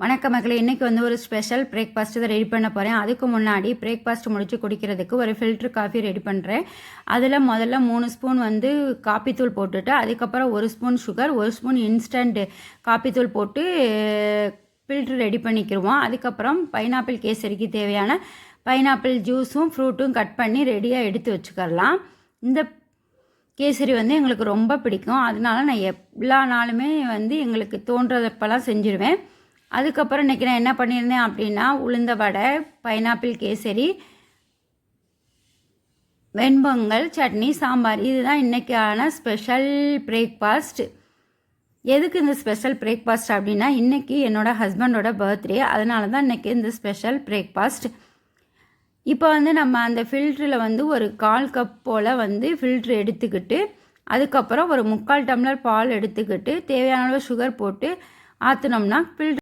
வணக்கம் மக்களே, இன்றைக்கி வந்து ஒரு ஸ்பெஷல் பிரேக்ஃபாஸ்ட்டு தான் ரெடி பண்ண போகிறேன். அதுக்கு முன்னாடி பிரேக்ஃபாஸ்ட் முடித்து குடிக்கிறதுக்கு ஒரு ஃபில்ட்ரு காஃபி ரெடி பண்ணுறேன். அதில் முதல்ல 3 ஸ்பூன் வந்து காப்பித்தூள் போட்டுட்டு, அதுக்கப்புறம் 1 ஸ்பூன் சுகர், 1 ஸ்பூன் இன்ஸ்டன்ட் காப்பித்தூள் போட்டு ஃபில்ட்ரு ரெடி பண்ணிக்கிடுவோம். அதுக்கப்புறம் பைனாப்பிள் கேசரிக்கு தேவையான பைனாப்பிள் ஜூஸும் ஃப்ரூட்டும் கட் பண்ணி ரெடியாக எடுத்து வச்சுக்கலாம். இந்த கேசரி வந்து எங்களுக்கு ரொம்ப பிடிக்கும். அதனால நான் எல்லா நாளுமே வந்து எங்களுக்கு தோன்றதப்பெல்லாம் செஞ்சுருவேன். அதுக்கப்புறம் இன்றைக்கி நான் என்ன பண்ணியிருந்தேன் அப்படின்னா, உளுந்த வடை, பைனாப்பிள் கேசரி, வெண்பொங்கல், சட்னி, சாம்பார், இதுதான் இன்றைக்கான ஸ்பெஷல் பிரேக்ஃபாஸ்ட். எதுக்கு இந்த ஸ்பெஷல் பிரேக்ஃபாஸ்ட் அப்படின்னா, இன்றைக்கி என்னோடய ஹஸ்பண்டோட பர்த்டே, அதனால தான் இன்றைக்கி இந்த ஸ்பெஷல் பிரேக்ஃபாஸ்ட். இப்போ வந்து நம்ம அந்த ஃபில்ட்ரில் வந்து ஒரு 1/4 கப் போல் வந்து ஃபில்ட்ரு எடுத்துக்கிட்டு, அதுக்கப்புறம் ஒரு 3/4 டம்ளர் பால் எடுத்துக்கிட்டு, தேவையான அளவு சுகர் போட்டு ஆற்றினோம்னா ஃபில்ட்ரு